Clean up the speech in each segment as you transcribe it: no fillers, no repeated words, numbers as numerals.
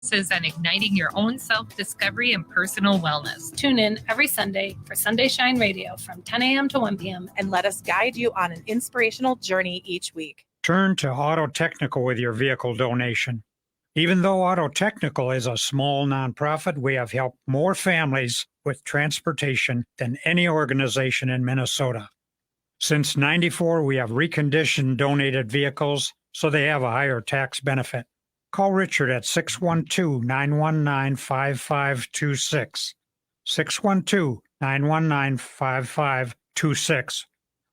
And igniting your own self-discovery and personal wellness. Tune in every Sunday for Sunday Shine Radio from 10 a.m. to 1 p.m. and let us guide you on an inspirational journey each week. Turn to Auto Technical with your vehicle donation. Even though Auto Technical is a small nonprofit, we have helped more families with transportation than any organization in Minnesota. Since '94, we have reconditioned donated vehicles so they have a higher tax benefit. Call Richard at 612-919-5526, 612-919-5526,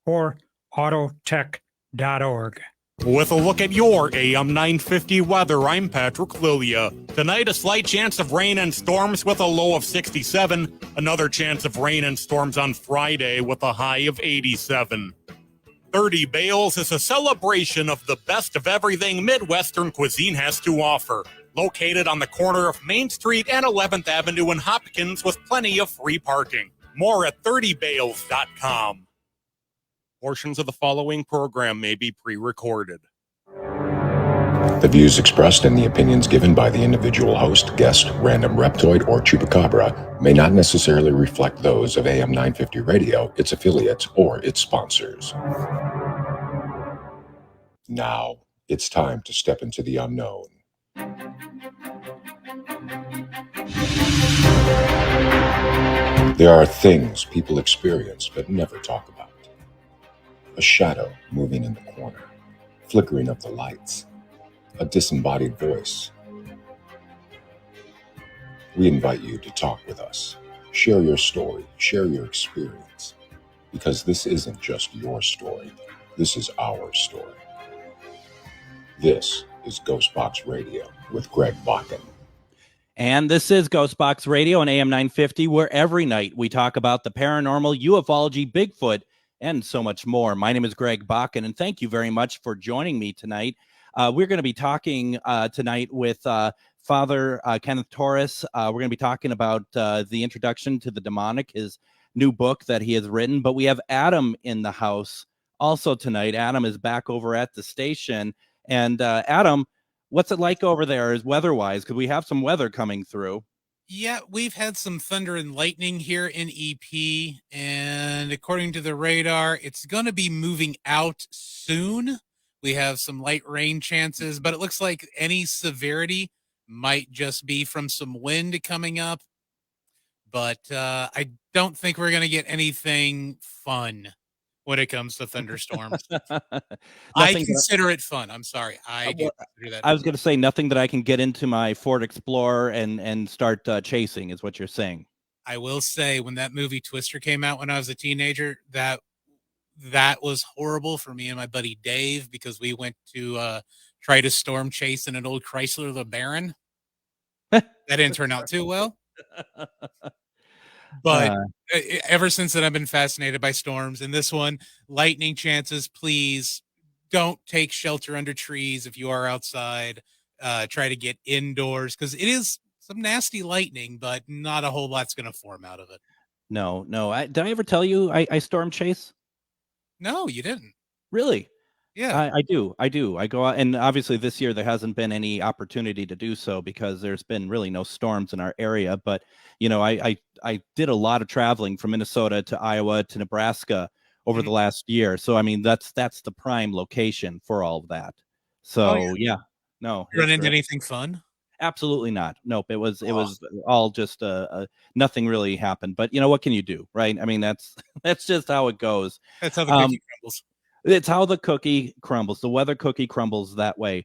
or autotech.org. With a look at your AM 950 weather, I'm Patrick Lilia. Tonight, a slight chance of rain and storms with a low of 67. Another chance of rain and storms on Friday with a high of 87. 30 Bales is a celebration of the best of everything Midwestern cuisine has to offer. Located on the corner of Main Street and 11th Avenue in Hopkins with plenty of free parking. More at 30bales.com. Portions of the following program may be pre-recorded. The views expressed and the opinions given by the individual host, guest, random reptoid, or chupacabra may not necessarily reflect those of AM 950 Radio, its affiliates, or its sponsors. Now, it's time to step into the unknown. There are things people experience but never talk about. A shadow moving in the corner, flickering of the lights, a disembodied voice. We invite you to talk with us. Share your story, share your experience, because this isn't just your story. This is our story. This is Ghostbox Radio with Greg Bakken. And this is Ghostbox Radio on AM 950, where every night we talk about the paranormal, ufology, Bigfoot, and so much more. My name is Greg Bakken, and thank you very much for joining me tonight. We're going to be talking tonight with Father Kenneth Torres. We're going to be talking about the introduction to the demonic, his new book that he has written. But we have Adam in the house also tonight. Adam is back over at the station. And Adam, what's it like over there is weather-wise? Because we have some weather coming through. Yeah, we've had some thunder and lightning here in EP. And according to the radar, it's going to be moving out soon. We have some light rain chances, but it looks like any severity might just be from some wind coming up. But I don't think we're going to get anything fun when it comes to thunderstorms. I consider it fun. I'm sorry. I do consider that. I was going to say nothing that I can get into my Ford Explorer and start chasing is what you're saying. I will say when that movie Twister came out when I was a teenager, that was horrible for me and my buddy Dave because we went to try to storm chase in an old Chrysler LeBaron. That didn't turn out too well. But ever since then, I've been fascinated by storms. And this one, lightning chances, please don't take shelter under trees if you are outside. Try to get indoors because it is some nasty lightning, but not a whole lot's going to form out of it. No. Did I ever tell you I storm chase? No, you didn't. Really? Yeah, I do. I go out, and obviously this year there hasn't been any opportunity to do so because there's been really no storms in our area. But you know, I did a lot of traveling from Minnesota to Iowa to Nebraska over the last year. So I mean, that's the prime location for all of that. So yeah, no. You run into anything fun? Absolutely not. Nope. It was all just nothing really happened. But you know, what can you do, right? I mean, that's just how it goes. That's how the cookie crumbles. It's how the cookie crumbles. The weather cookie crumbles that way.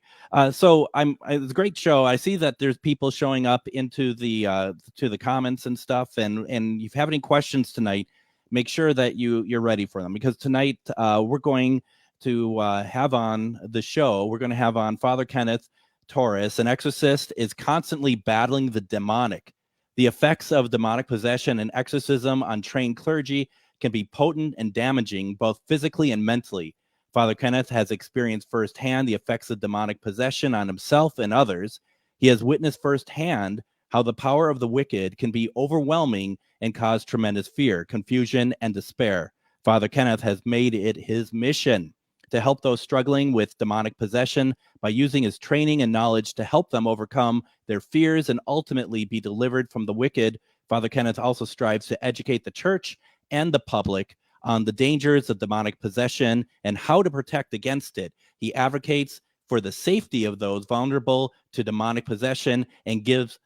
So it's a great show. I see that there's people showing up into the to the comments and stuff. And if you have any questions tonight, make sure that you're ready for them, because tonight we're going to have on the show. We're going to have on Father Kenneth Torres, an exorcist, is constantly battling the demonic. The effects of demonic possession and exorcism on trained clergy can be potent and damaging, both physically and mentally. Father Kenneth has experienced firsthand the effects of demonic possession on himself and others. He has witnessed firsthand how the power of the wicked can be overwhelming and cause tremendous fear, confusion, and despair. Father Kenneth has made it his mission to help those struggling with demonic possession by using his training and knowledge to help them overcome their fears and ultimately be delivered from the wicked. Father Kenneth also strives to educate the church and the public on the dangers of demonic possession and how to protect against it. He advocates for the safety of those vulnerable to demonic possession and gives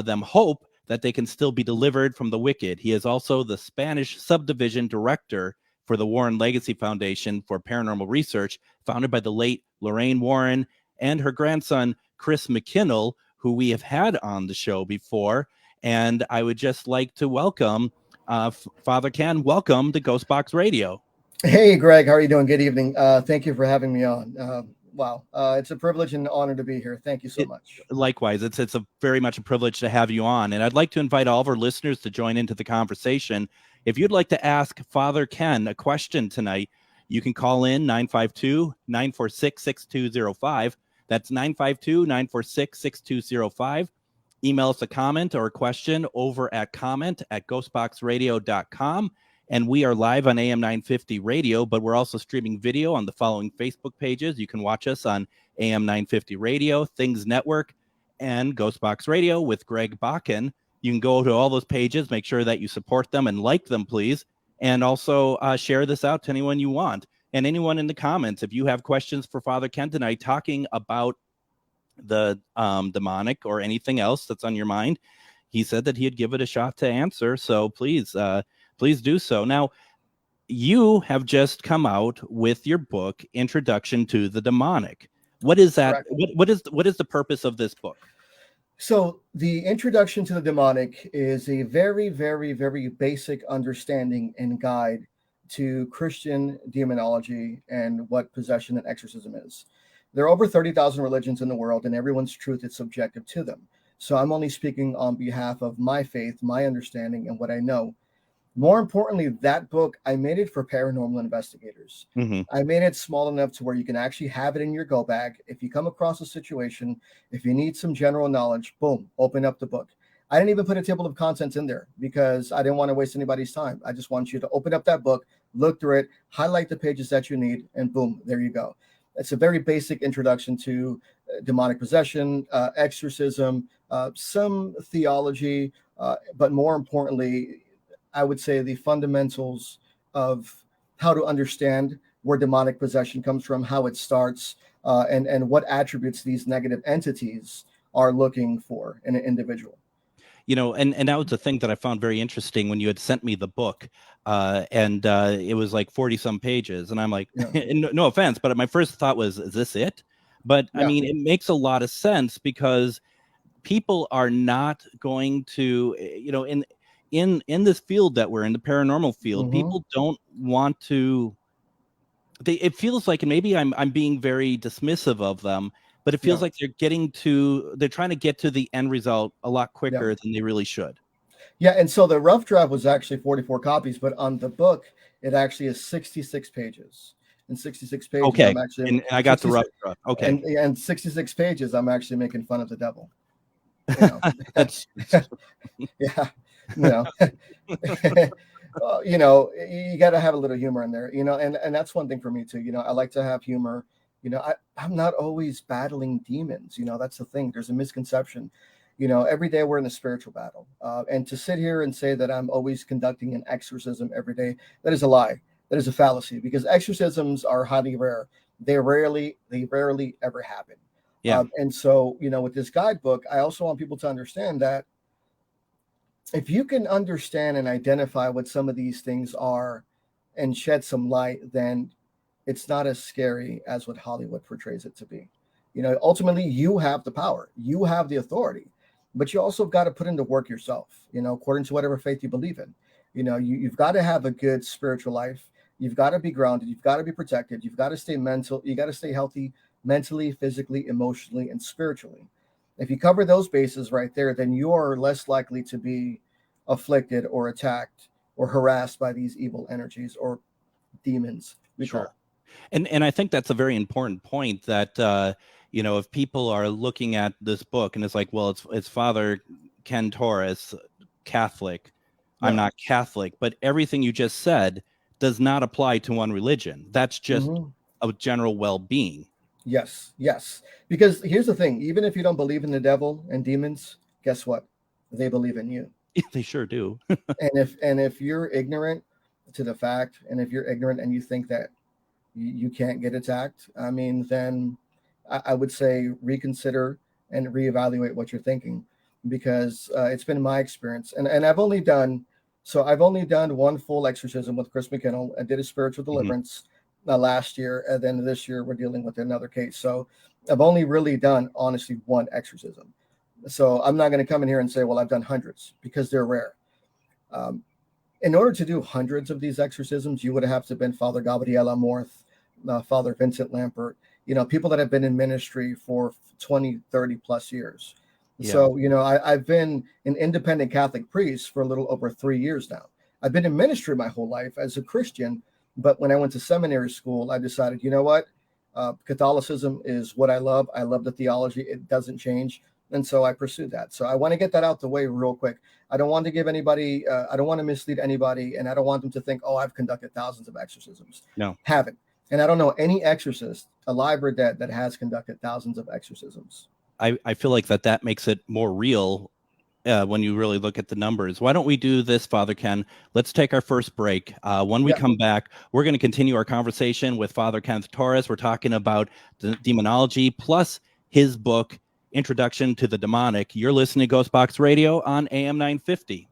them hope that they can still be delivered from the wicked. He is also the Spanish subdivision director for the Warren Legacy Foundation for Paranormal Research, founded by the late Lorraine Warren and her grandson, Chris McKinnell, who we have had on the show before. And I would just like to welcome Father Ken. Welcome to Ghostbox Radio. Hey, Greg. How are you doing? Good evening. Thank you for having me on. Wow. It's a privilege and honor to be here. Thank you so much. Likewise, it's a very much a privilege to have you on. And I'd like to invite all of our listeners to join into the conversation. If you'd like to ask Father Ken a question tonight, you can call in 952-946-6205. That's 952-946-6205. Email us a comment or a question over at comment@ghostboxradio.com. And we are live on AM 950 Radio, but we're also streaming video on the following Facebook pages. You can watch us on AM 950 Radio, Things Network, and Ghostbox Radio with Greg Bakken. You can go to all those pages, make sure that you support them and like them, please. And also share this out to anyone you want. And anyone in the comments, if you have questions for Father Ken tonight talking about the demonic or anything else that's on your mind, he said that he'd give it a shot to answer. So please do so. Now, you have just come out with your book, Introduction to the Demonic. What is that? What is the purpose of this book? So the Introduction to the Demonic is a very, very, very basic understanding and guide to Christian demonology and what possession and exorcism is. There are over 30,000 religions in the world, and everyone's truth is subjective to them. So I'm only speaking on behalf of my faith, my understanding, and what I know. More importantly, that book, I made it for paranormal investigators. Mm-hmm. I made it small enough to where you can actually have it in your go bag. If you come across a situation, if you need some general knowledge, boom, open up the book. I didn't even put a table of contents in there because I didn't want to waste anybody's time. I just want you to open up that book, look through it, highlight the pages that you need, and boom, there you go. It's a very basic introduction to demonic possession, exorcism, some theology, but more importantly, I would say the fundamentals of how to understand where demonic possession comes from, how it starts, and what attributes these negative entities are looking for in an individual. You know, and that was the thing that I found very interesting when you had sent me the book, and it was like 40 some pages, and I'm like, no offense, but my first thought was, is this it? But I mean, it makes a lot of sense because people are not going to, you know, in this field that we're in, the paranormal field, people don't want to. It feels like, and maybe I'm being very dismissive of them, but it feels like they're trying to get to the end result a lot quicker than they really should. Yeah, and so the rough draft was actually 44 copies, but on the book, it actually is 66 pages. And 66 pages, okay. I'm actually, and I got the rough draft. Okay. And 66 pages, I'm actually making fun of the devil. You know? That's yeah. You know, you got to have a little humor in there, you know, and that's one thing for me too. You know, I like to have humor. You know, I'm not always battling demons. You know, that's the thing. There's a misconception. You know, every day we're in a spiritual battle. And to sit here and say that I'm always conducting an exorcism every day, that is a lie. That is a fallacy because exorcisms are highly rare. They rarely ever happen. Yeah. And so, you know, with this guidebook, I also want people to understand that if you can understand and identify what some of these things are and shed some light, then it's not as scary as what Hollywood portrays it to be. You know, ultimately, you have the power, you have the authority, but you also got to put into work yourself, you know, according to whatever faith you believe in. You know, you've got to have a good spiritual life. You've got to be grounded. You've got to be protected. You've got to stay mental. You got to stay healthy mentally, physically, emotionally, and spiritually. If you cover those bases right there, then you're less likely to be afflicted or attacked or harassed by these evil energies or demons. Sure. And I think that's a very important point that, you know, if people are looking at this book and it's like, well, it's Father Ken Torres, Catholic. Yeah. I'm not Catholic, but everything you just said does not apply to one religion. That's just of general well-being. Yes. Because here's the thing: even if you don't believe in the devil and demons, guess what? They believe in you. They sure do. and if you're ignorant to the fact, and if you're ignorant and you think that you can't get attacked, I mean, then I would say reconsider and reevaluate what you're thinking, because it's been my experience. And I've only done one full exorcism with Chris McKinnell. I did a spiritual deliverance last year, and then this year we're dealing with another case. So I've only really done, honestly, one exorcism. So I'm not going to come in here and say, well, I've done hundreds, because they're rare. In order to do hundreds of these exorcisms, you would have to have been Father Gabriel Amorth, Father Vincent Lampert, people that have been in ministry for 20, 30 plus years. Yeah. So, I've been an independent Catholic priest for a little over 3 years now. I've been in ministry my whole life as a Christian, but when I went to seminary school, I decided, you know what? Catholicism is what I love. I love the theology. It doesn't change. And so I pursued that. So I want to get that out the way real quick. I don't want to give anybody, I don't want to mislead anybody. And I don't want them to think, oh, I've conducted thousands of exorcisms. No. Haven't. And I don't know any exorcist, alive or dead, that has conducted thousands of exorcisms. I feel like that makes it more real when you really look at the numbers. Why don't we do this, Father Ken? Let's take our first break. When we come back, we're going to continue our conversation with Father Kenneth Torres. We're talking about the demonology plus his book, Introduction to the Demonic. You're listening to Ghostbox Radio on AM 950.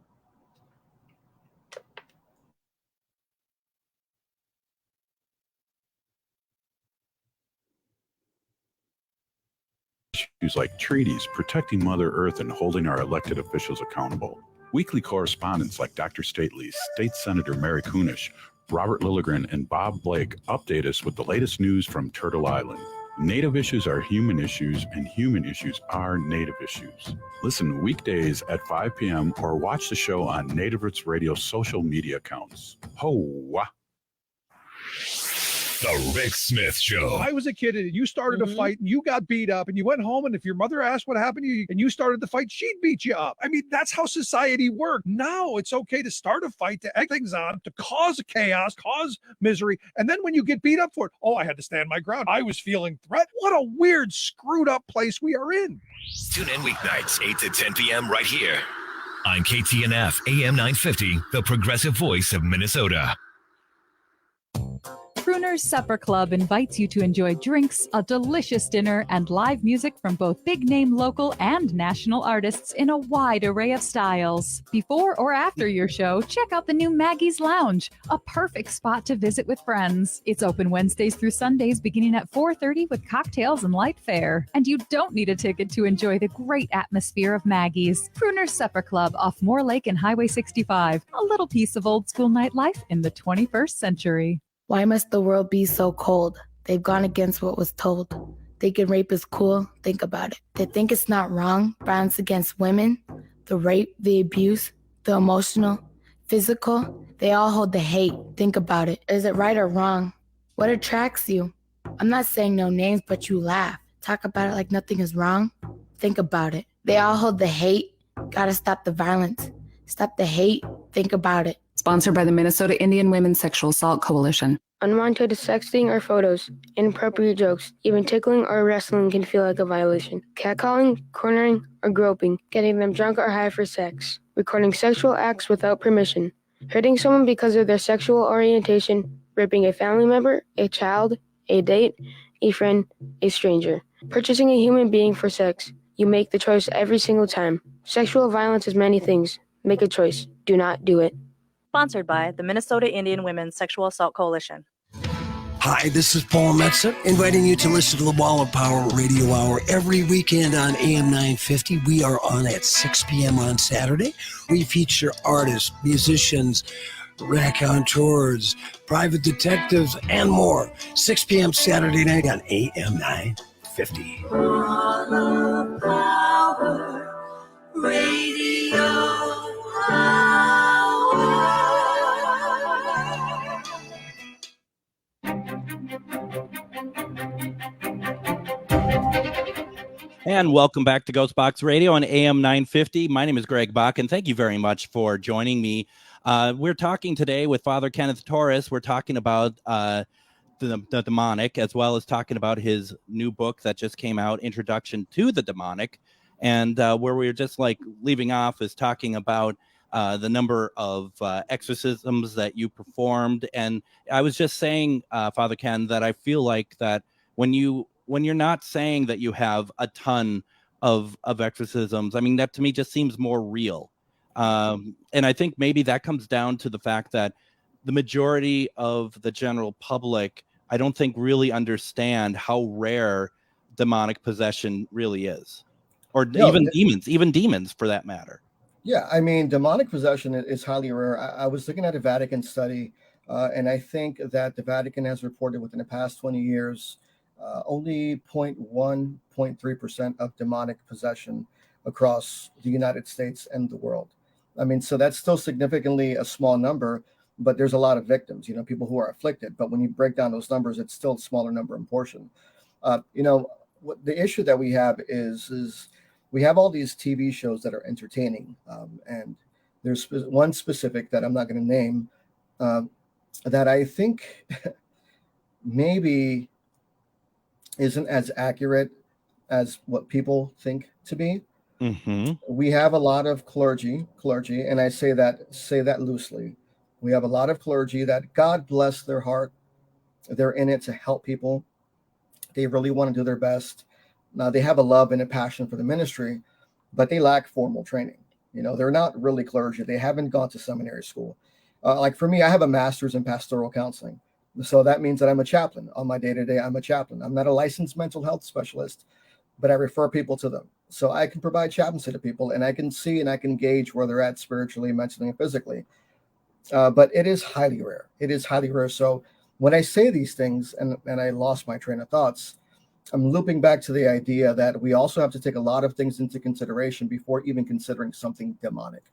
Issues like treaties, protecting Mother Earth, and holding our elected officials accountable. Weekly correspondents like Dr. Stately, State Senator Mary Kunesh, Robert Lilligren, and Bob Blake update us with the latest news from Turtle Island. Native issues are human issues, and human issues are Native issues. Listen weekdays at 5 p.m. or watch the show on Native Roots Radio social media accounts. Ho-wah! The Rick Smith Show. I was a kid and you started a fight and you got beat up and you went home, and if your mother asked what happened to you and you started the fight, she'd beat you up. I mean, that's how society worked. Now it's okay to start a fight, to egg things on, to cause chaos, cause misery. And then when you get beat up for it, oh, I had to stand my ground. I was feeling threat. What a weird, screwed up place we are in. Tune in weeknights, 8 to 10 p.m. right here on KTNF AM 950, the progressive voice of Minnesota. Crooner's Supper Club invites you to enjoy drinks, a delicious dinner, and live music from both big-name local and national artists in a wide array of styles. Before or after your show, check out the new Maggie's Lounge, a perfect spot to visit with friends. It's open Wednesdays through Sundays beginning at 4:30 with cocktails and light fare. And you don't need a ticket to enjoy the great atmosphere of Maggie's. Crooner's Supper Club off Moore Lake and Highway 65. A little piece of old-school nightlife in the 21st century. Why must the world be so cold? They've gone against what was told. Thinking rape is cool? Think about it. They think it's not wrong. Violence against women, the rape, the abuse, the emotional, physical, they all hold the hate. Think about it. Is it right or wrong? What attracts you? I'm not saying no names, but you laugh. Talk about it like nothing is wrong. Think about it. They all hold the hate. Gotta stop the violence. Stop the hate. Think about it. Sponsored by the Minnesota Indian Women's Sexual Assault Coalition. Unwanted sexting or photos, inappropriate jokes, even tickling or wrestling can feel like a violation. Catcalling, cornering, or groping, getting them drunk or high for sex, recording sexual acts without permission, hurting someone because of their sexual orientation, raping a family member, a child, a date, a friend, a stranger, purchasing a human being for sex. You make the choice every single time. Sexual violence is many things. Make a choice. Do not do it. Sponsored by the Minnesota Indian Women's Sexual Assault Coalition. Hi, this is Paul Metzer, inviting you to listen to the Wall of Power Radio Hour every weekend on AM 950. We are on at 6 p.m. on Saturday. We feature artists, musicians, raconteurs, private detectives, and more. 6 p.m. Saturday night on AM 950. Wall of Power Radio Hour. And welcome back to Ghostbox Radio on AM 950. My name is Greg Bach, and thank you very much for joining me. We're talking today with Father Kenneth Torres. We're talking about the demonic, as well as talking about his new book that just came out, Introduction to the Demonic. And where we were just like leaving off is talking about the number of exorcisms that you performed. And I was just saying, Father Ken, that I feel like that when you're not saying that you have a ton of exorcisms, I mean, that to me just seems more real. And I think maybe that comes down to the fact that the majority of the general public, I don't think really understand how rare demonic possession really is, or even demons for that matter. Yeah, I mean, demonic possession is highly rare. I was looking at a Vatican study, and I think that the Vatican has reported within the past 20 years only 0.1, 0.3% of demonic possession across the United States and the world. I mean, so that's still significantly a small number, but there's a lot of victims, people who are afflicted. But when you break down those numbers, it's still a smaller number in portion. What the issue that we have is we have all these TV shows that are entertaining, and there's one specific that I'm not going to name that I think maybe isn't as accurate as what people think to be. Mm-hmm. We have a lot of clergy, and I say that loosely. We have a lot of clergy that, God bless their heart, they're in it to help people. They really want to do their best. Now, they have a love and a passion for the ministry, but they lack formal training. They're not really clergy. They haven't gone to seminary school. Like for me, I have a master's in pastoral counseling. So that means that I'm a chaplain. On my day-to-day, I'm a chaplain. I'm not a licensed mental health specialist, but I refer people to them. So I can provide chaplaincy to people, and I can see and I can gauge where they're at spiritually, mentally, and physically. But it is highly rare. It is highly rare. So when I say these things, and I lost my train of thoughts, I'm looping back to the idea that we also have to take a lot of things into consideration before even considering something demonic.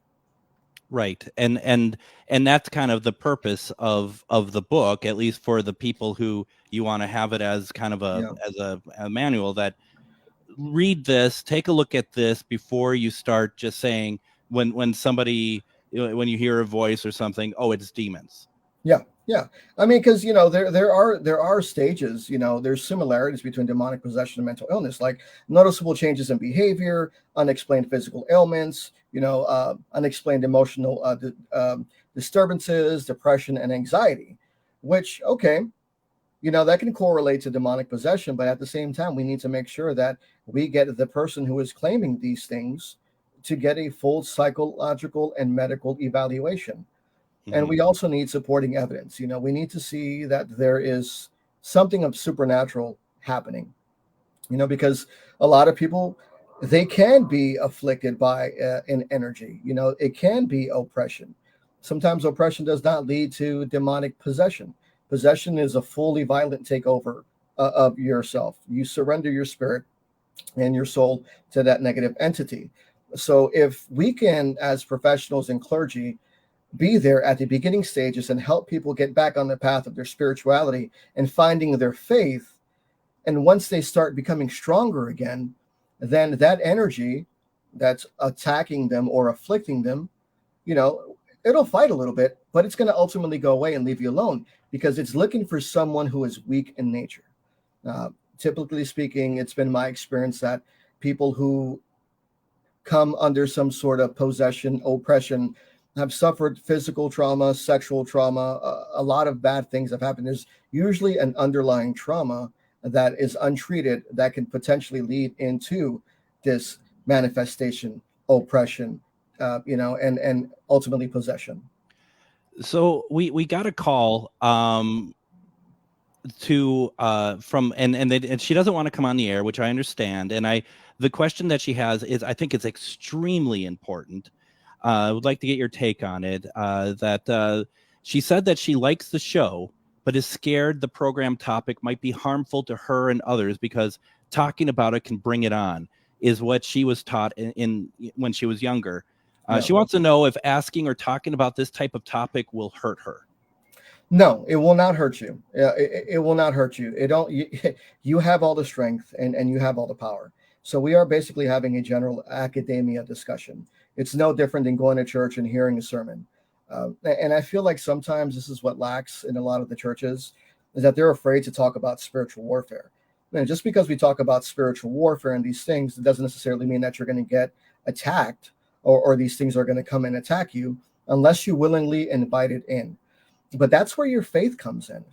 Right. And that's kind of the purpose of the book, at least for the people who you want to have it as kind of a manual, that read this, take a look at this before you start just saying when somebody, when you hear a voice or something, oh, it's demons. Yeah. I mean, because there are stages. There's similarities between demonic possession and mental illness, like noticeable changes in behavior, unexplained physical ailments, unexplained emotional disturbances, depression, and anxiety. Which, okay, that can correlate to demonic possession, but at the same time, we need to make sure that we get the person who is claiming these things to get a full psychological and medical evaluation. And we also need supporting evidence. We need to see that there is something of supernatural happening, because a lot of people, they can be afflicted by an energy. It can be oppression. Sometimes oppression does not lead to demonic possession. Possession is a fully violent takeover of yourself. You surrender your spirit and your soul to that negative entity. So if we can, as professionals and clergy, be there at the beginning stages and help people get back on the path of their spirituality and finding their faith. And once they start becoming stronger again, then that energy that's attacking them or afflicting them, it'll fight a little bit, but it's going to ultimately go away and leave you alone because it's looking for someone who is weak in nature. Typically speaking, it's been my experience that people who come under some sort of possession, oppression, have suffered physical trauma, sexual trauma, a lot of bad things have happened. There's usually an underlying trauma that is untreated that can potentially lead into this manifestation, oppression, and ultimately possession. So we got a call and she doesn't want to come on the air, which I understand. And the question that she has is, I think it's extremely important. I would like to get your take on it. That she said that she likes the show, but is scared the program topic might be harmful to her and others because talking about it can bring it on, is what she was taught in when she was younger. She wants to know if asking or talking about this type of topic will hurt her. No, it will not hurt you. It will not hurt you. You have all the strength and you have all the power. So we are basically having a general academia discussion. It's no different than going to church and hearing a sermon. And I feel like sometimes this is what lacks in a lot of the churches. is that they're afraid to talk about spiritual warfare. And just because we talk about spiritual warfare and these things, it doesn't necessarily mean that you're going to get attacked or these things are going to come and attack you unless you willingly invite it in. But that's where your faith comes in.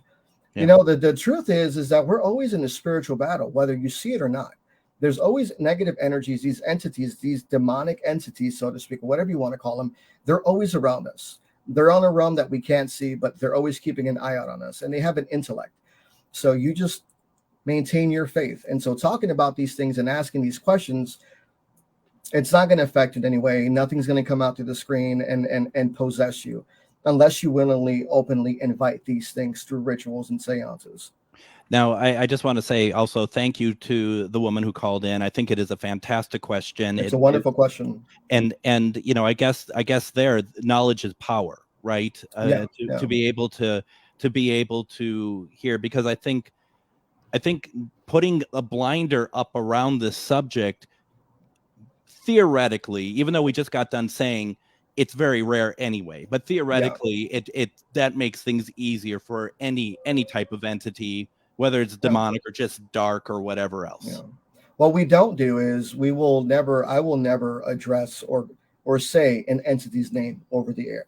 Yeah. You know, the truth is that we're always in a spiritual battle, whether you see it or not. There's always negative energies, these entities, these demonic entities, so to speak, whatever you want to call them. They're always around us. They're on a realm that we can't see, but they're always keeping an eye out on us, and they have an intellect. So you just maintain your faith. And so talking about these things and asking these questions, it's not going to affect it in any way. Nothing's going to come out through the screen and possess you unless you willingly, openly invite these things through rituals and seances. Now, I just want to say also thank you to the woman who called in. I think it is a fantastic question. It's a wonderful question. And you know, I guess there knowledge is power, right? To be able to hear, because I think putting a blinder up around this subject, theoretically, even though we just got done saying it's very rare anyway, but theoretically it that makes things easier for any type of entity, whether it's demonic or just dark or whatever else. Yeah. What we don't do is I will never address or say an entity's name over the air.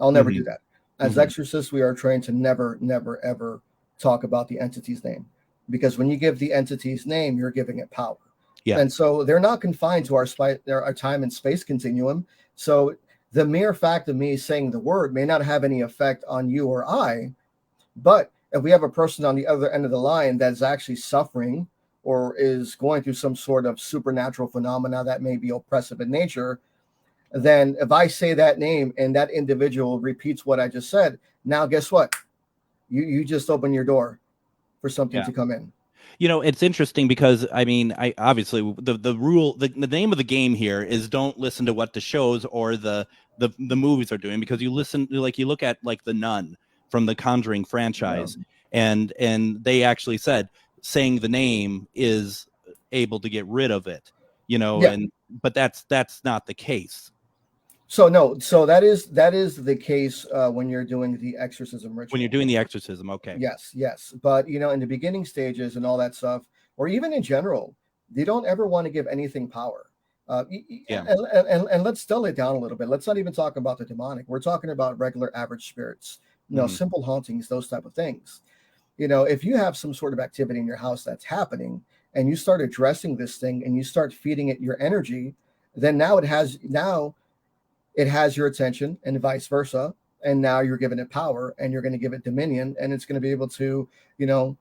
I'll never do that. As exorcists, we are trained to never, ever talk about the entity's name, because when you give the entity's name, you're giving it power. Yeah. And so they're not confined to our time and space continuum. So the mere fact of me saying the word may not have any effect on you or I, but if we have a person on the other end of the line that's actually suffering or is going through some sort of supernatural phenomena that may be oppressive in nature, then if I say that name and that individual repeats what I just said, now guess what? You just open your door for something to come in. You know, it's interesting because I mean, I obviously the rule, the name of the game here is don't listen to what the shows or the movies are doing, because you look at like The Nun from the Conjuring franchise, and they actually said saying the name is able to get rid of it, you know, but that's not the case. So that is the case when you're doing the exorcism ritual. When you're doing the exorcism, okay. Yes. But you know, in the beginning stages and all that stuff, or even in general, they don't ever want to give anything power. And let's dull it down a little bit. Let's not even talk about the demonic. We're talking about regular average spirits, you know, simple hauntings, those type of things. You know, if you have some sort of activity in your house that's happening and you start addressing this thing and you start feeding it your energy, then now it has your attention and vice versa. And now you're giving it power and you're going to give it dominion, and it's going to be able to, you know,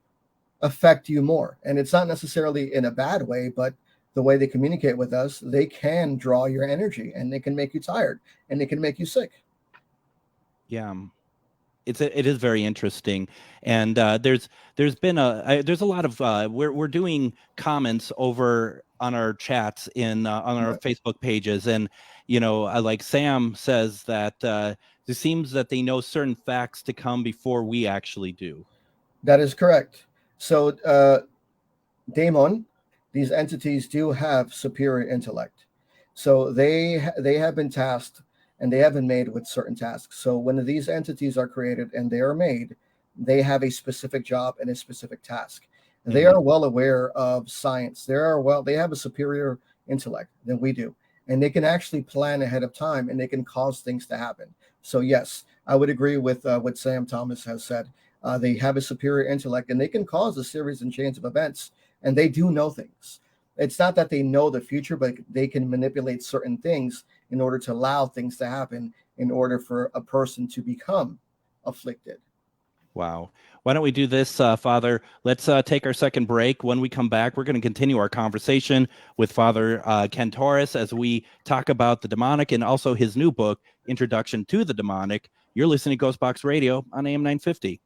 affect you more. And it's not necessarily in a bad way, but the way they communicate with us, they can draw your energy and they can make you tired and they can make you sick. Yeah. It is very interesting. And there's been a lot of we're doing comments over on our chats on our Facebook pages, and you know, like Sam says that it seems that they know certain facts to come before we actually do. That is correct. So Daemon, these entities do have superior intellect. So they have been tasked and they have been made with certain tasks. So when these entities are created and they are made, they have a specific job and a specific task. They are well aware of science. They have a superior intellect than we do. And they can actually plan ahead of time and they can cause things to happen. So yes, I would agree with what Sam Thomas has said. They have a superior intellect and they can cause a series and chains of events, and they do know things. It's not that they know the future, but they can manipulate certain things in order to allow things to happen in order for a person to become afflicted. Wow. Why don't we do this, Father? Let's take our second break. When we come back, we're going to continue our conversation with Father Ken Torres as we talk about the demonic and also his new book, Introduction to the Demonic. You're listening to Ghostbox Radio on AM 950.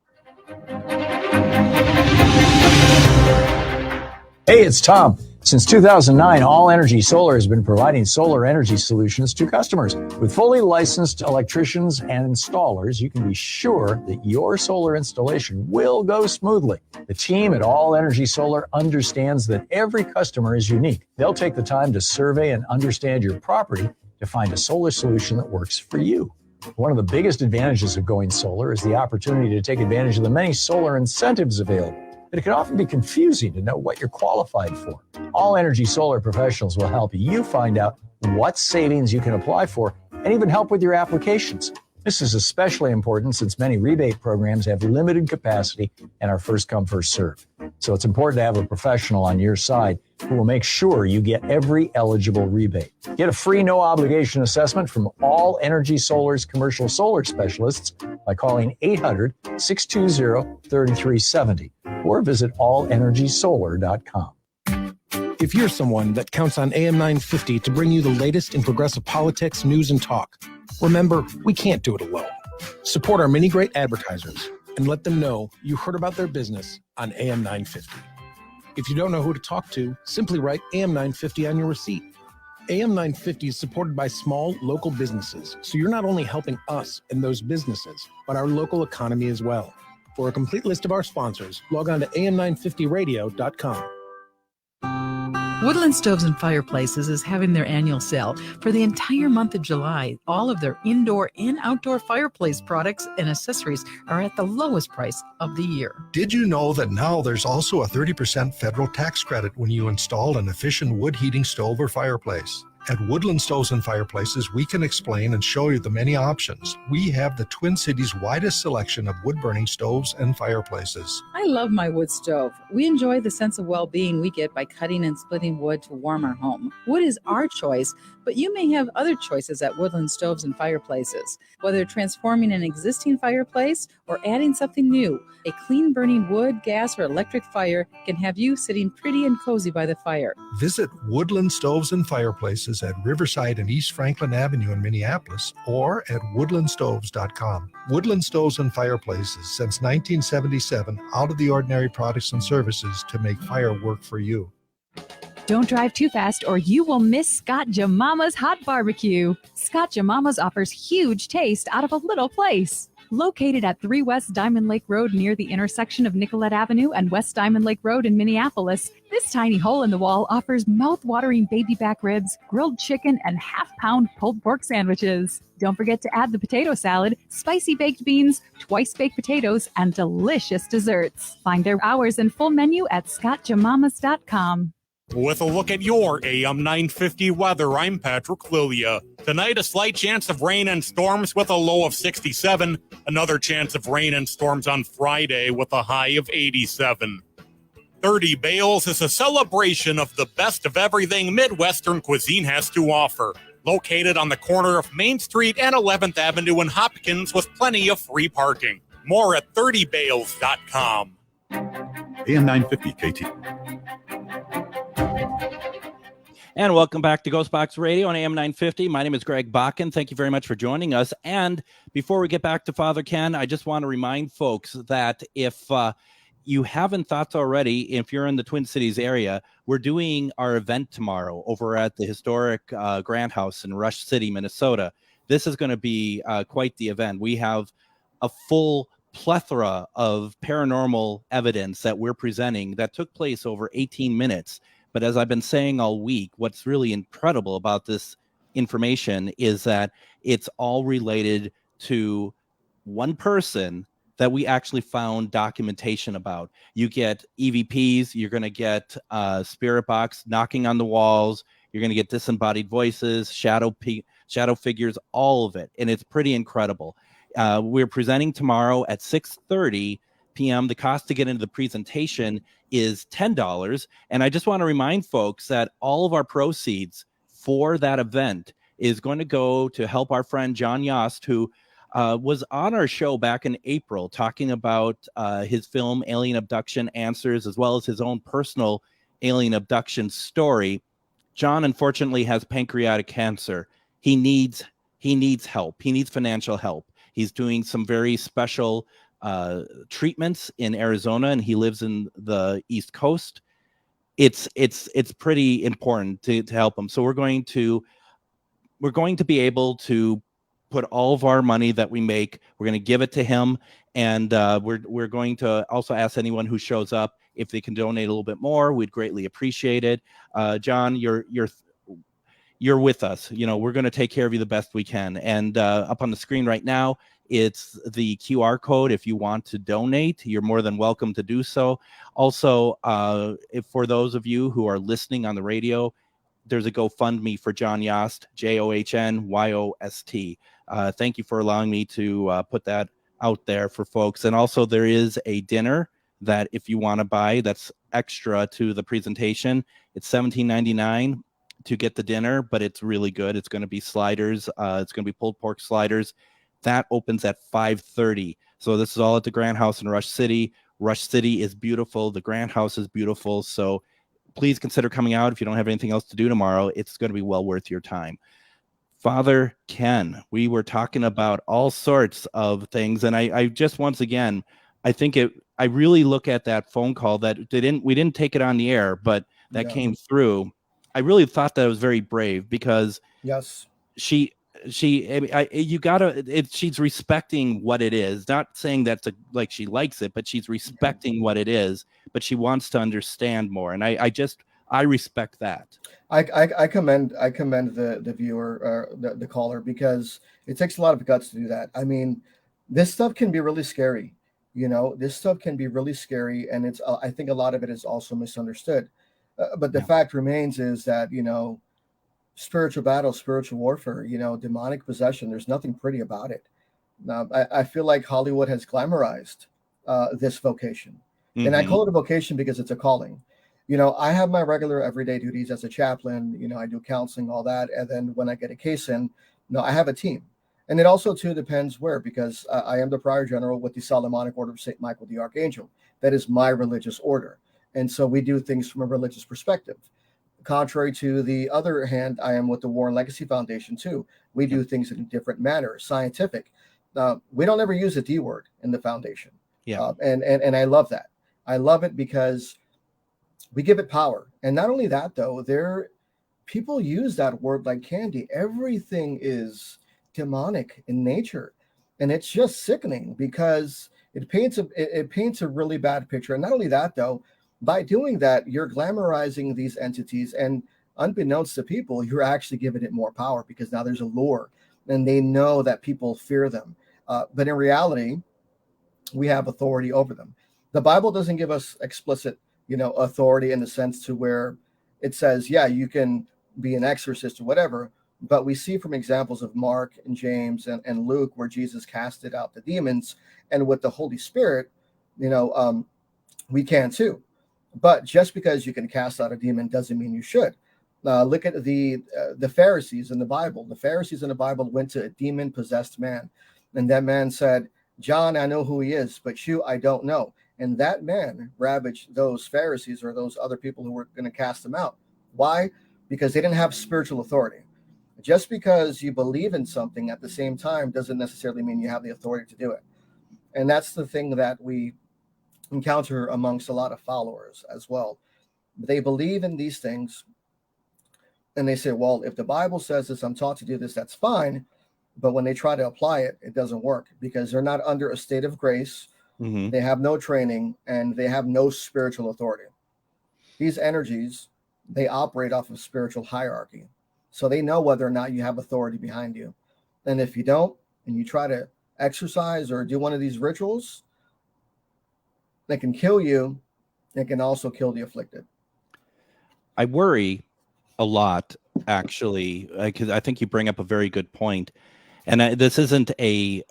Hey, it's Tom. Since 2009, All Energy Solar has been providing solar energy solutions to customers. With fully licensed electricians and installers, you can be sure that your solar installation will go smoothly. The team at All Energy Solar understands that every customer is unique. They'll take the time to survey and understand your property to find a solar solution that works for you. One of the biggest advantages of going solar is the opportunity to take advantage of the many solar incentives available. But it can often be confusing to know what you're qualified for. All Energy Solar professionals will help you find out what savings you can apply for and even help with your applications. This is especially important since many rebate programs have limited capacity and are first come, first serve. So it's important to have a professional on your side who will make sure you get every eligible rebate. Get a free no obligation assessment from All Energy Solar's commercial solar specialists by calling 800-620-3370 or visit allenergysolar.com. If you're someone that counts on AM 950 to bring you the latest in progressive politics, news, and talk, remember, we can't do it alone. Support our many great advertisers and let them know you heard about their business on AM 950. If you don't know who to talk to, simply write AM 950 on your receipt. AM 950 is supported by small local businesses, so you're not only helping us and those businesses, but our local economy as well. For a complete list of our sponsors, log on to am950radio.com. Woodland Stoves and Fireplaces is having their annual sale. For the entire month of July, all of their indoor and outdoor fireplace products and accessories are at the lowest price of the year. Did you know that now there's also a 30% federal tax credit when you install an efficient wood heating stove or fireplace? At Woodland Stoves and Fireplaces, we can explain and show you the many options. We have the Twin Cities' widest selection of wood-burning stoves and fireplaces. I love my wood stove. We enjoy the sense of well-being we get by cutting and splitting wood to warm our home. Wood is our choice, but you may have other choices at Woodland Stoves and Fireplaces. Whether transforming an existing fireplace or adding something new, a clean-burning wood, gas, or electric fire can have you sitting pretty and cozy by the fire. Visit Woodland Stoves and Fireplaces at Riverside and East Franklin Avenue in Minneapolis or at woodlandstoves.com. Woodland Stoves and Fireplaces, since 1977, out of the ordinary products and services to make fire work for you. Don't drive too fast or you will miss Scott Jamama's Hot Barbecue. Scott Jamama's offers huge taste out of a little place. Located at 3 West Diamond Lake Road near the intersection of Nicollet Avenue and West Diamond Lake Road in Minneapolis, this tiny hole in the wall offers mouth-watering baby back ribs, grilled chicken, and half-pound pulled pork sandwiches. Don't forget to add the potato salad, spicy baked beans, twice-baked potatoes, and delicious desserts. Find their hours and full menu at scottjamamas.com. With a look at your AM 950 weather, I'm Patrick Lilia. Tonight, a slight chance of rain and storms with a low of 67. Another chance of rain and storms on Friday with a high of 87. 30 Bales is a celebration of the best of everything Midwestern cuisine has to offer. Located on the corner of Main Street and 11th Avenue in Hopkins with plenty of free parking. More at 30bales.com. AM 950 KT. And welcome back to Ghostbox Radio on AM 950. My name is Greg Bakken. Thank you very much for joining us. And before we get back to Father Ken, I just want to remind folks that if you haven't thought already, if you're in the Twin Cities area, we're doing our event tomorrow over at the historic Grant House in Rush City, Minnesota. This is going to be quite the event. We have a full plethora of paranormal evidence that we're presenting that took place over 18 minutes. But as I've been saying all week, what's really incredible about this information is that it's all related to one person that we actually found documentation about. You get EVPs, you're going to get spirit box knocking on the walls, you're going to get disembodied voices, shadow figures, all of it. And it's pretty incredible. We're presenting tomorrow at 6:30 p.m. The cost to get into the presentation is $10. And I just want to remind folks that all of our proceeds for that event is going to go to help our friend John Yost, who was on our show back in April talking about his film Alien Abduction Answers, as well as his own personal alien abduction story. John, unfortunately, has pancreatic cancer. He needs help. He needs financial help. He's doing some very special treatments in Arizona, and he lives in the East Coast. It's pretty important to help him. So we're going to be able to put all of our money that we make, we're going to give it to him, and we're going to also ask anyone who shows up if they can donate a little bit more. We'd greatly appreciate it. John, you're with us. We're going to take care of you the best we can. And up on the screen right now, it's the QR code. If you want to donate, you're more than welcome to do so. Also, if for those of you who are listening on the radio, there's a GoFundMe for John Yost, JOHNYOST. Thank you for allowing me to put that out there for folks. And also there is a dinner that if you want to buy, that's extra to the presentation. It's $17.99 to get the dinner, but it's really good. It's going to be sliders. It's going to be pulled pork sliders. That opens at 5:30. So this is all at the Grant House in Rush City. Rush City is beautiful. The Grant House is beautiful. So please consider coming out. If you don't have anything else to do tomorrow, it's going to be well worth your time. Father Ken, we were talking about all sorts of things. And I just, once again, I really look at that phone call that we didn't take it on the air, but that came through. I really thought that it was very brave because yes, she's respecting what it is, not saying that's like she likes it, but she's respecting what it is, but she wants to understand more. And I respect that. I commend the viewer or the caller, because it takes a lot of guts to do that. I mean, this stuff can be really scary. This stuff can be really scary, and it's I think a lot of it is also misunderstood. But the fact remains is that spiritual battle, spiritual warfare, demonic possession, there's nothing pretty about it. I feel like Hollywood has glamorized this vocation, and I call it a vocation because it's a calling. I have my regular everyday duties as a chaplain. I do counseling, all that, and then when I get a case in, I have a team. And it also, too, depends where, because I am the Prior General with the Solomonic Order of St. Michael the Archangel. That is my religious order. And so we do things from a religious perspective. Contrary to the other hand, I am with the War and Legacy Foundation, too. We do things in a different manner, scientific. We don't ever use the D word in the foundation. And I love that. I love it because we give it power. And not only that, though, people use that word like candy. Everything is demonic in nature, and it's just sickening because it paints a really bad picture. And not only that, though, by doing that, you're glamorizing these entities, and unbeknownst to people, you're actually giving it more power because now there's a lure, and they know that people fear them. But in reality, we have authority over them. The Bible doesn't give us explicit, authority in the sense to where it says, yeah, you can be an exorcist or whatever. But we see from examples of Mark and James and Luke where Jesus casted out the demons, and with the Holy Spirit, we can too. But just because you can cast out a demon doesn't mean you should. Look at the Pharisees in the Bible. The Pharisees in the Bible went to a demon-possessed man, and that man said, "John, I know who he is, but you, I don't know." And that man ravaged those Pharisees or those other people who were going to cast him out. Why? Because they didn't have spiritual authority. Just because you believe in something at the same time doesn't necessarily mean you have the authority to do it. And that's the thing that we encounter amongst a lot of followers as well. They believe in these things, and they say, well, if the Bible says this, I'm taught to do this, that's fine. But when they try to apply it, it doesn't work because they're not under a state of grace. They have no training, and they have no spiritual authority. These energies, they operate off of spiritual hierarchy. So they know whether or not you have authority behind you. And if you don't, and you try to exercise or do one of these rituals, they can kill you. It can also kill the afflicted. I worry a lot, actually, because I think you bring up a very good point. And this isn't a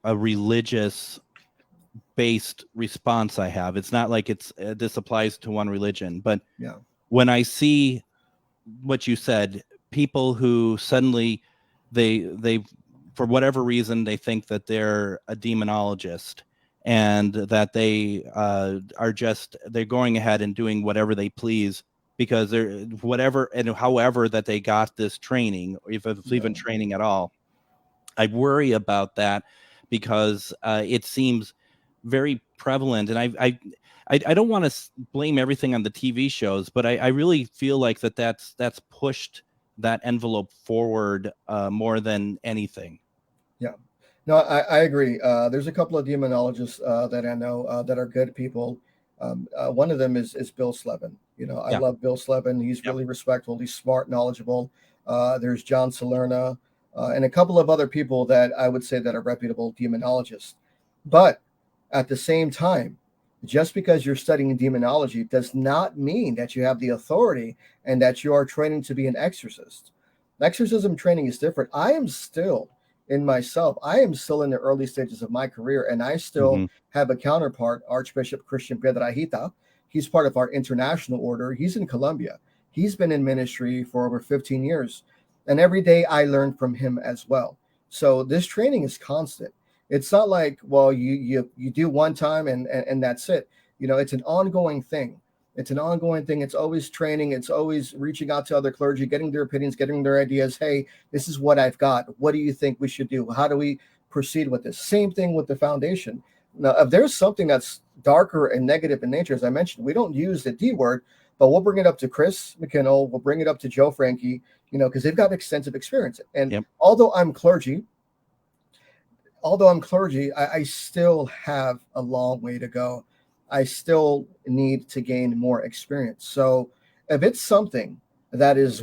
religious based response I have. It's not like this applies to one religion. But when I see what you said, people who suddenly they for whatever reason they think that they're a demonologist and that they they're going ahead and doing whatever they please because they're whatever and however that they got this training, or if it's even training at all. I worry about that because it seems very prevalent, and I don't want to blame everything on the TV shows, but I really feel like that's pushed that envelope forward more than anything. Yeah, no, I agree. There's a couple of demonologists that I know that are good people. One of them is Bill Slevin. I love Bill Slevin. He's really respectful. He's smart, knowledgeable. There's John Salerno, and a couple of other people that I would say that are reputable demonologists. But at the same time, just because you're studying demonology does not mean that you have the authority and that you are training to be an exorcist. Exorcism training is different. I am still in the early stages of my career, and I still have a counterpart, Archbishop Christian Piedrahita. He's part of our international order. He's in Colombia. He's been in ministry for over 15 years. And every day I learn from him as well. So this training is constant. It's not like, well, you do one time and that's it. It's an ongoing thing. It's always training. It's always reaching out to other clergy, getting their opinions, getting their ideas. Hey, this is what I've got. What do you think we should do? How do we proceed with this? Same thing with the foundation. Now, if there's something that's darker and negative in nature, as I mentioned, we don't use the D word, but we'll bring it up to Chris McKinnell. We'll bring it up to Joe Frankie, because they've got extensive experience. And although I'm clergy, I still have a long way to go. I still need to gain more experience. So if it's something that is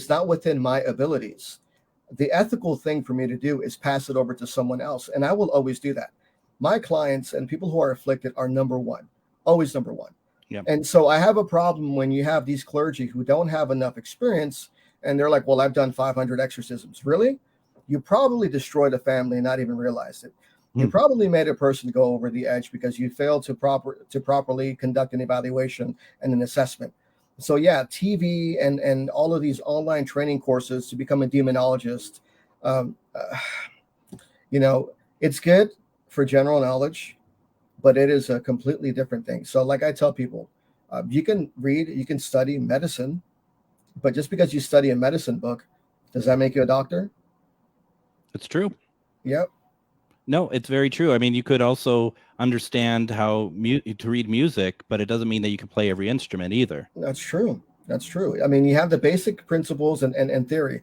not within my abilities, the ethical thing for me to do is pass it over to someone else. And I will always do that. My clients and people who are afflicted are number one, always number one. Yep. And so I have a problem when you have these clergy who don't have enough experience and they're like, well, I've done 500 exorcisms. Really? You probably destroyed a family and not even realized it. You probably made a person go over the edge because you failed to properly conduct an evaluation and an assessment. So yeah, TV and all of these online training courses to become a demonologist, it's good for general knowledge, but it is a completely different thing. So like I tell people, you can read, you can study medicine, but just because you study a medicine book, does that make you a doctor? It's true. Yep. No, it's very true. I mean, you could also understand how to read music, but it doesn't mean that you can play every instrument either. That's true. I mean, you have the basic principles and theory.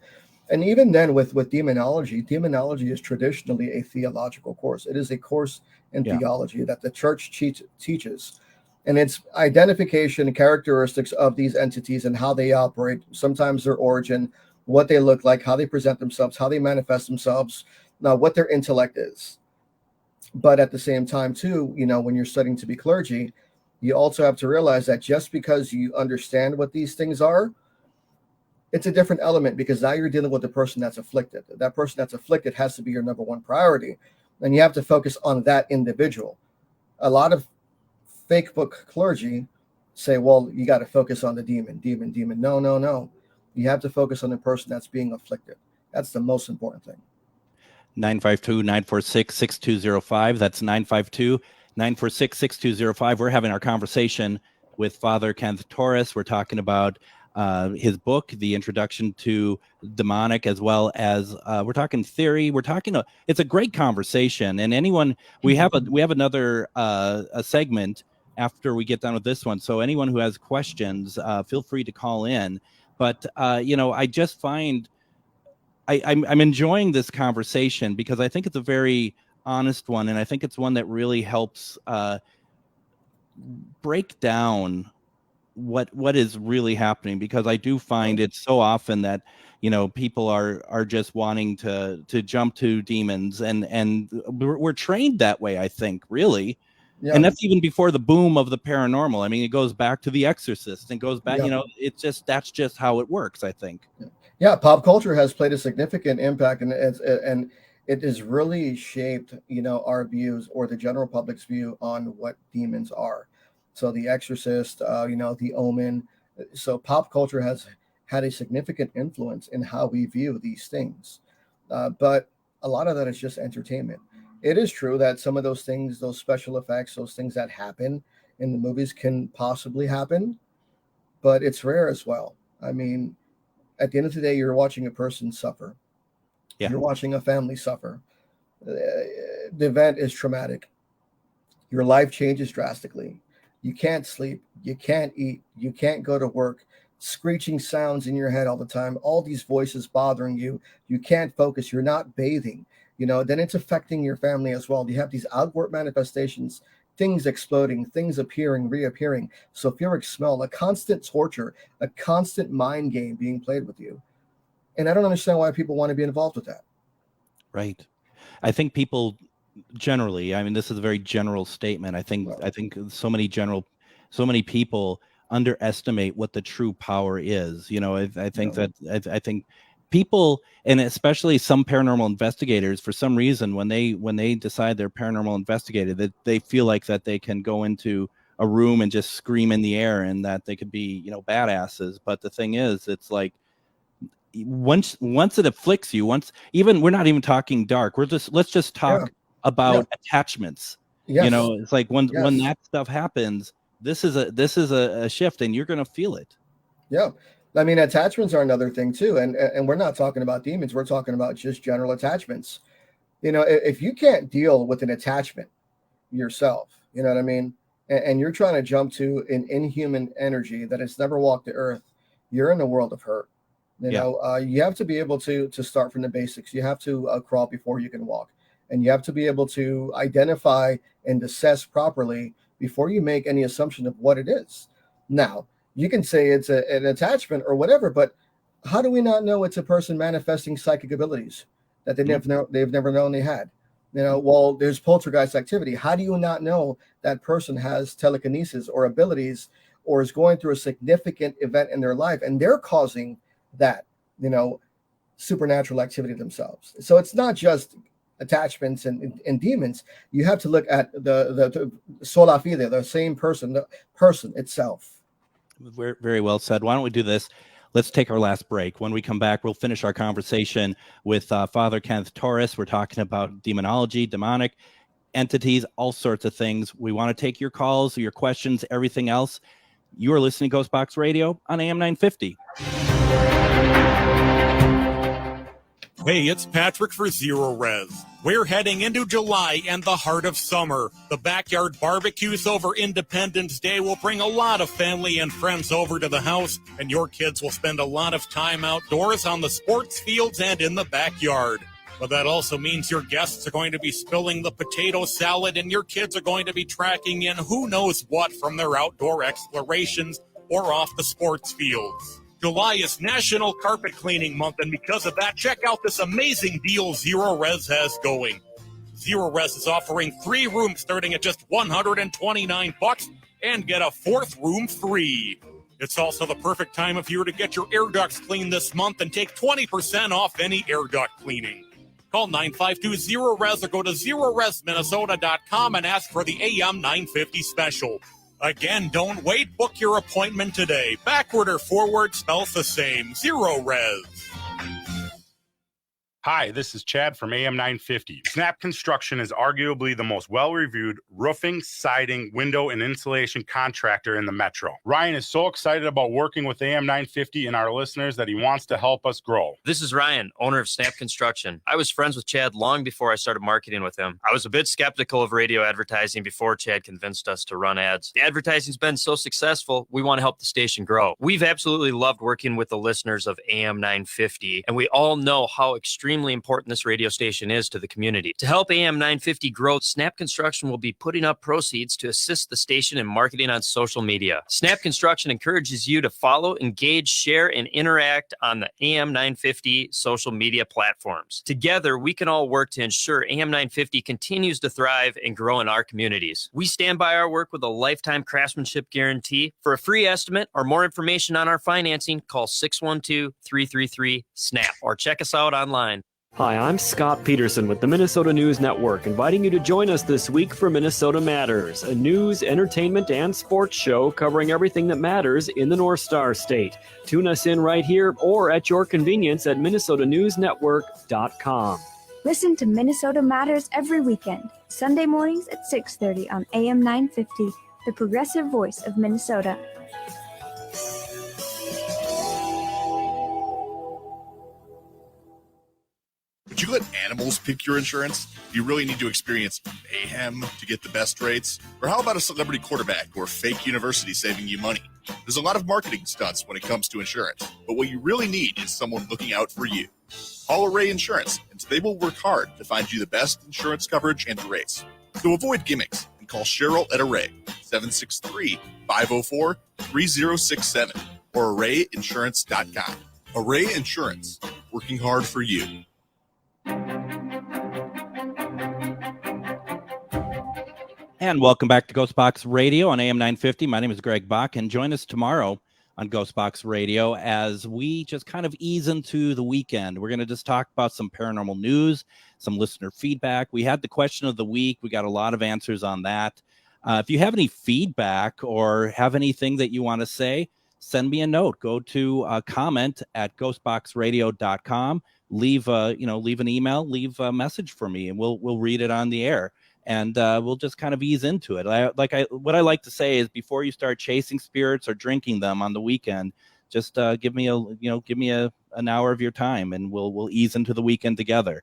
And even then with demonology is traditionally a theological course. It is a course in theology that the church teaches. And it's identification and characteristics of these entities and how they operate, sometimes their origin, what they look like, how they present themselves, how they manifest themselves, now what their intellect is. But at the same time, too, when you're studying to be clergy, you also have to realize that just because you understand what these things are, it's a different element because now you're dealing with the person that's afflicted. That person that's afflicted has to be your number one priority. And you have to focus on that individual. A lot of fake book clergy say, well, you got to focus on the demon. No. You have to focus on the person that's being afflicted. That's the most important thing. 952-946-6205. That's 952-946-6205. We're having our conversation with Father Kenneth Torres. We're talking about his book, The Introduction to Demonic, as well as we're talking theory. It's a great conversation. And anyone, we have another a segment after we get done with this one. So anyone who has questions, feel free to call in. But I just find I'm enjoying this conversation because I think it's a very honest one, and I think it's one that really helps break down what is really happening, because I do find it so often that people are just wanting to jump to demons, and we're trained that way, I think, really. Yeah. And that's even before the boom of the paranormal. I mean, it goes back to The Exorcist and goes back, that's just how it works, I think. Yeah, pop culture has played a significant impact, and it has really shaped, our views or the general public's view on what demons are. So The Exorcist, The Omen. So pop culture has had a significant influence in how we view these things. But a lot of that is just entertainment. It is true that some of those things, those special effects, those things that happen in the movies can possibly happen, but it's rare as well. I mean, at the end of the day, you're watching a person suffer. Yeah. You're watching a family suffer. The event is traumatic. Your life changes drastically. You can't sleep. You can't eat. You can't go to work. Screeching sounds in your head all the time. All these voices bothering you. You can't focus. You're not bathing. Then it's affecting your family as well. You have these outward manifestations, things exploding, things appearing, reappearing, sulfuric smell, a constant torture, a constant mind game being played with you. And I don't understand why people want to be involved with that. Right. I think people generally, I mean, this is a very general statement. I think so many people underestimate what the true power is. You know, I think I think people, and especially some paranormal investigators, for some reason, when they decide they're paranormal investigator, that they feel like that they can go into a room and just scream in the air and that they could be, you know, badasses. But the thing is, it's like, once it afflicts you, we're not even talking dark. Let's just talk about attachments. Yes. You know, it's like when that stuff happens, this is a shift, and you're going to feel it. Yeah. I mean, attachments are another thing too. And we're not talking about demons. We're talking about just general attachments. You know, if you can't deal with an attachment yourself, you know what I mean? And you're trying to jump to an inhuman energy that has never walked the earth, you're in a world of hurt. You know, you have to be able to start from the basics. You have to crawl before you can walk. And you have to be able to identify and assess properly before you make any assumption of what it is. Now, you can say it's an attachment or whatever, but how do we not know it's a person manifesting psychic abilities that they've never known they had? You know, well, there's poltergeist activity. How do you not know that person has telekinesis or abilities or is going through a significant event in their life and they're causing that, you know, supernatural activity themselves? So it's not just attachments and demons. You have to look at the sola fide, the same person, the person itself. Very, very well said. Why don't we do this? Let's take our last break. When we come back, we'll finish our conversation with Father Kenneth Torres. We're talking about demonology, demonic entities, all sorts of things. We want to take your calls, your questions, everything else. You are listening to Ghostbox Radio on AM 950. Hey, it's Patrick for Zero Res. We're heading into July and the heart of summer. The backyard barbecues over Independence Day will bring a lot of family and friends over to the house, and your kids will spend a lot of time outdoors on the sports fields and in the backyard. But that also means your guests are going to be spilling the potato salad, and your kids are going to be tracking in who knows what from their outdoor explorations or off the sports fields. July is National Carpet Cleaning Month, and because of that, check out this amazing deal Zero Res has going. Zero Res is offering 3 rooms starting at just $129 and get a 4th room free. It's also the perfect time of year to get your air ducts cleaned this month and take 20% off any air duct cleaning. Call 952-ZERO-RES or go to ZeroResMinnesota.com and ask for the AM 950 special. Again, don't wait. Book your appointment today. Backward or forward spells the same. Zero Res. Hi, this is Chad from AM 950. Snap Construction is arguably the most well-reviewed roofing, siding, window, and insulation contractor in the metro. Ryan is so excited about working with AM 950 and our listeners that he wants to help us grow. This is Ryan, owner of Snap Construction. I was friends with Chad long before I started marketing with him. I was a bit skeptical of radio advertising before Chad convinced us to run ads. The advertising's been so successful, we want to help the station grow. We've absolutely loved working with the listeners of AM 950, and we all know how extremely important this radio station is to the community. To help AM 950 grow, Snap Construction will be putting up proceeds to assist the station in marketing on social media. Snap Construction encourages you to follow, engage, share, and interact on the AM 950 social media platforms. Together, we can all work to ensure AM 950 continues to thrive and grow in our communities. We stand by our work with a lifetime craftsmanship guarantee. For a free estimate or more information on our financing, call 612-333-SNAP or check us out online. Hi, I'm Scott Peterson with the Minnesota News Network, inviting you to join us this week for Minnesota Matters, a news, entertainment, and sports show covering everything that matters in the North Star State. Tune us in right here or at your convenience at minnesotanewsnetwork.com. Listen to Minnesota Matters every weekend, Sunday mornings at 6:30 on AM 950, the progressive voice of Minnesota. Would you let animals pick your insurance? Do you really need to experience mayhem to get the best rates? Or how about a celebrity quarterback or fake university saving you money? There's a lot of marketing stunts when it comes to insurance, but what you really need is someone looking out for you. Call Array Insurance, and they will work hard to find you the best insurance coverage and rates. So avoid gimmicks and call Cheryl at Array, 763-504-3067, or arrayinsurance.com. Array Insurance. working hard for you. And welcome back to Ghostbox Radio on AM 950. My name is Greg Bach, and join us tomorrow on Ghostbox Radio as we just kind of ease into the weekend. We're going to just talk about some paranormal news, some listener feedback. We had the question of the week. We got a lot of answers on that. If you have any feedback or have anything that you want to say, send me a note. Go to comment at ghostboxradio.com. Leave an email, leave a message for me, and we'll read it on the air. And we'll just kind of ease into it. What I like to say is, before you start chasing spirits or drinking them on the weekend, just give me an hour of your time, and we'll ease into the weekend together.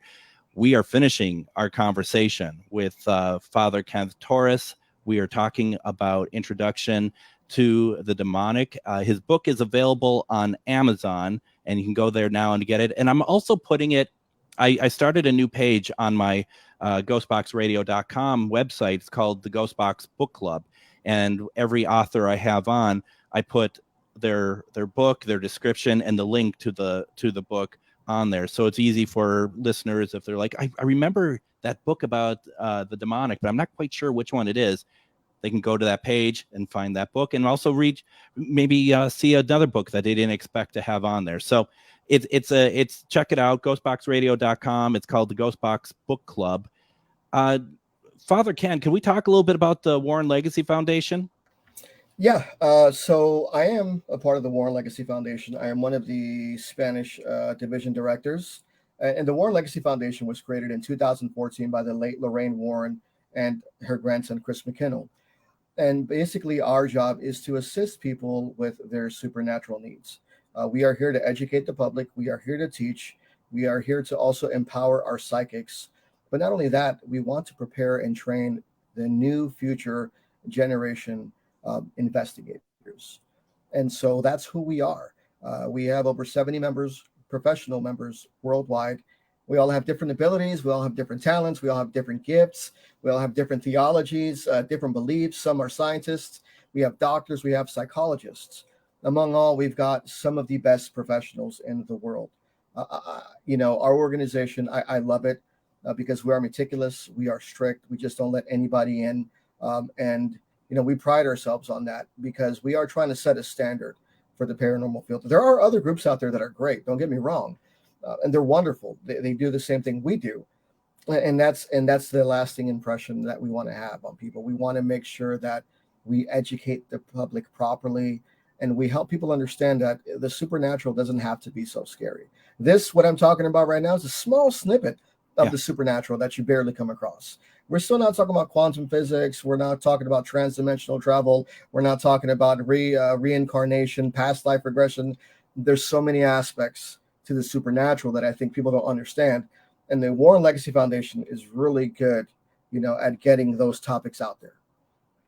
We are finishing our conversation with Father Kenneth Torres. We are talking about Introduction to the Demonic. His book is available on Amazon, and you can go there now and get it. And I'm also putting it. I started a new page on my ghostboxradio.com website. It's called the Ghostbox Book Club, and every author I have on, I put their book, their description, and the link to the book on there, so it's easy for listeners if they're like, I remember that book about the demonic, but I'm not quite sure which one it is. They can go to that page and find that book, and also read, maybe see another book that they didn't expect to have on there. So it's check it out, ghostboxradio.com. It's called the Ghostbox Book Club. Father Ken, can we talk a little bit about the Warren Legacy Foundation? Yeah, so I am a part of the Warren Legacy Foundation. I am one of the Spanish division directors. And the Warren Legacy Foundation was created in 2014 by the late Lorraine Warren and her grandson, Chris McKinnell. And basically, our job is to assist people with their supernatural needs. We are here to educate the public. We are here to teach. We are here to also empower our psychics. But not only that, we want to prepare and train the new future generation investigators. And so that's who we are. We have over 70 members, professional members worldwide. We all have different abilities. We all have different talents. We all have different gifts. We all have different theologies, different beliefs. Some are scientists. We have doctors. We have psychologists. Among all, we've got some of the best professionals in the world. Our organization, I love it because we are meticulous. We are strict. We just don't let anybody in. We pride ourselves on that because we are trying to set a standard for the paranormal field. There are other groups out there that are great. Don't get me wrong. And they're wonderful. They do the same thing we do. And that's the lasting impression that we want to have on people. We want to make sure that we educate the public properly, and we help people understand that the supernatural doesn't have to be so scary. What I'm talking about right now is a small snippet of the supernatural that you barely come across. We're still not talking about quantum physics. We're not talking about transdimensional travel. We're not talking about reincarnation, past life regression. There's so many aspects to the supernatural that I think people don't understand. And the Warren Legacy Foundation is really good, at getting those topics out there.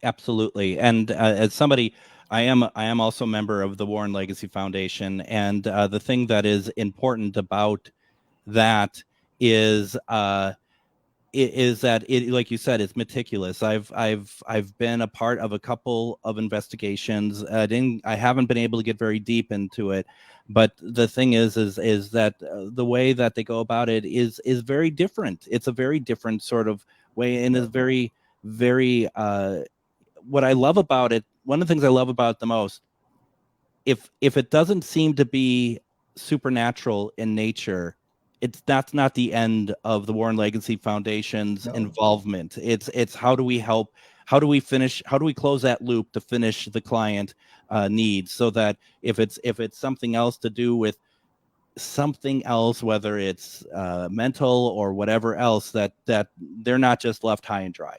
Absolutely. And as somebody, I am also a member of the Warren Legacy Foundation. And the thing that is important about that is that it, like you said, it's meticulous. I've been a part of a couple of investigations. I haven't been able to get very deep into it, but the thing is that the way that they go about it is very different. It's a very different sort of way, and is very, very. What I love about it, one of the things I love about it the most, if it doesn't seem to be supernatural in nature, that's not the end of the Warren Legacy Foundation's involvement. It's how do we help? How do we close that loop to finish the client needs, so that if it's something else to do with something else, whether it's mental or whatever else, that they're not just left high and dry.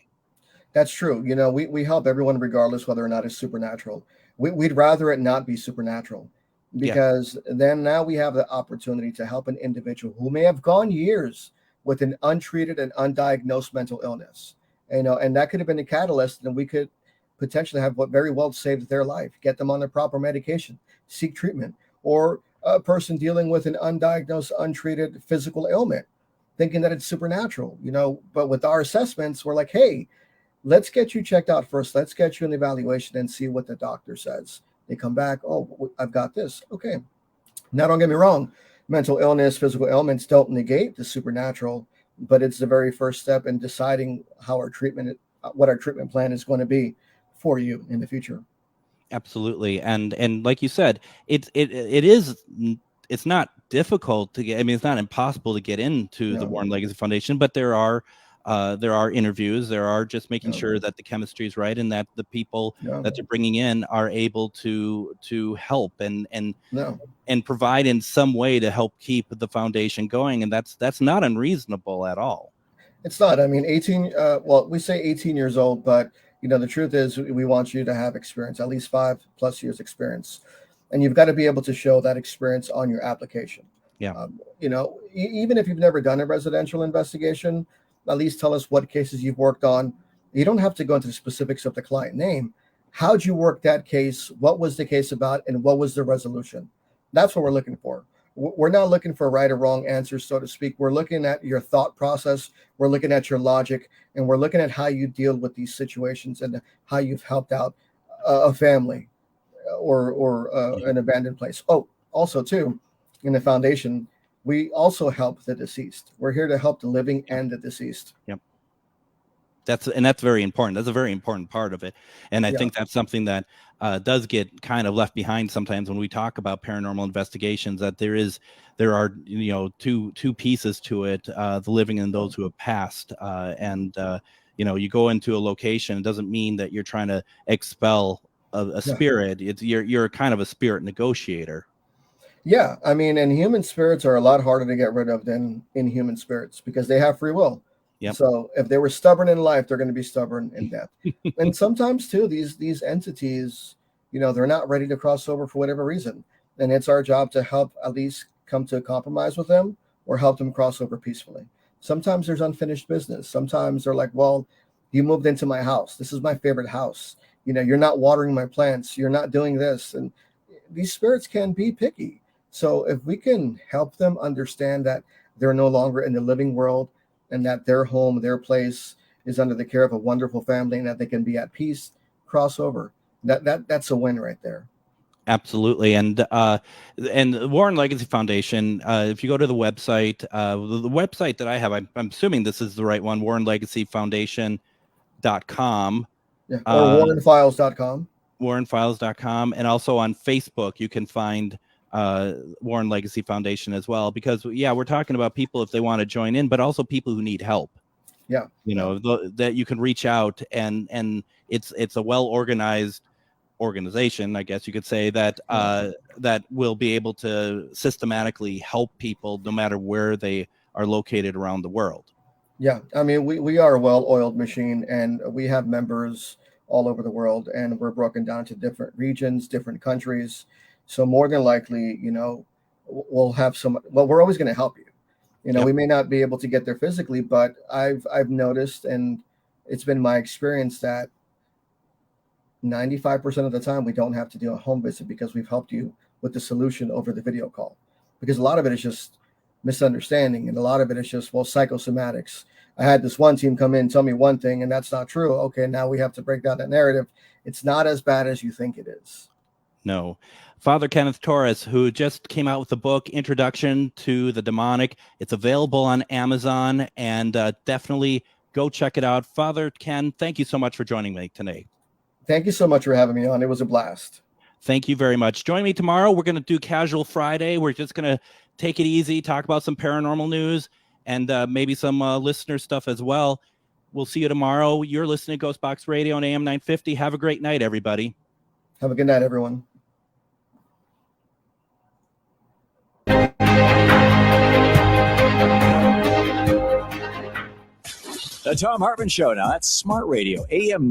That's true. We help everyone regardless whether or not it's supernatural. We'd rather it not be supernatural, because then now we have the opportunity to help an individual who may have gone years with an untreated and undiagnosed mental illness, and that could have been a catalyst, and we could potentially have what very well saved their life, get them on the proper medication, seek treatment, or a person dealing with an undiagnosed, untreated physical ailment, thinking that it's supernatural, but with our assessments, we're like, hey, let's get you checked out first. Let's get you an evaluation and see what the doctor says. They come back, oh, I've got this. Okay. Now, don't get me wrong. mental illness, physical ailments don't negate the supernatural, but it's the very first step in deciding how what our treatment plan is going to be for you in the future. Absolutely. And like you said, it's not difficult to get. I mean, it's not impossible to get into the Warren Legacy Foundation, but there are interviews. There are just making sure that the chemistry is right and that the people that they're bringing in are able to help and provide in some way to help keep the foundation going. And that's not unreasonable at all. It's not. I mean, 18. Well, we say 18 years old, but the truth is we want you to have experience, at least 5+ years experience, and you've got to be able to show that experience on your application. Yeah. Even if you've never done a residential investigation, at least tell us what cases you've worked on. You don't have to go into the specifics of the client name. How'd you work that case? What was the case about? And what was the resolution? That's what we're looking for. We're not looking for right or wrong answers, so to speak. We're looking at your thought process. We're looking at your logic, and we're looking at how you deal with these situations and how you've helped out a family or an abandoned place. Oh, also too, in the foundation, we also help the deceased. We're here to help the living and the deceased. Yep. That's very important. That's a very important part of it. And I think that's something that does get kind of left behind sometimes when we talk about paranormal investigations, that there are two pieces to it, the living and those who have passed. You go into a location, it doesn't mean that you're trying to expel a spirit. You're kind of a spirit negotiator. Yeah, I mean, and human spirits are a lot harder to get rid of than inhuman spirits because they have free will. Yep. So if they were stubborn in life, they're going to be stubborn in death. And sometimes too, these entities, they're not ready to cross over for whatever reason. And it's our job to help at least come to a compromise with them or help them cross over peacefully. Sometimes there's unfinished business. Sometimes they're like, well, you moved into my house. This is my favorite house. You're not watering my plants. You're not doing this. And these spirits can be picky. So if we can help them understand that they're no longer in the living world and that their home, their place is under the care of a wonderful family and that they can be at peace, cross over. That's a win right there. Absolutely. And the Warren Legacy Foundation, if you go to the website, the website that I have, I'm assuming this is the right one, warrenlegacyfoundation.com. Yeah. Or warrenfiles.com. Warrenfiles.com. And also on Facebook, you can find Warren Legacy Foundation as well, because we're talking about people if they want to join in, but also people who need help. Yeah. That you can reach out and it's a well-organized organization, I guess you could say, that that will be able to systematically help people no matter where they are located around the world. Yeah. I mean, we are a well-oiled machine and we have members all over the world and we're broken down to different regions, different countries. So more than likely, we'll have we're always going to help you. We may not be able to get there physically, but I've noticed, and it's been my experience that 95% of the time we don't have to do a home visit because we've helped you with the solution over the video call. Because a lot of it is just misunderstanding, and a lot of it is just, psychosomatics. I had this one team come in, tell me one thing, and that's not true. Okay, now we have to break down that narrative. It's not as bad as you think it is. No. Father Kenneth Torres, who just came out with the book, Introduction to the Demonic. It's available on Amazon, and definitely go check it out. Father Ken, thank you so much for joining me today. Thank you so much for having me on. It was a blast. Thank you very much. Join me tomorrow. We're going to do Casual Friday. We're just going to take it easy, talk about some paranormal news, and maybe some listener stuff as well. We'll see you tomorrow. You're listening to Ghostbox Radio on AM 950. Have a great night, everybody. Have a good night, everyone. The Tom Hartman Show. Now that's Smart Radio, AM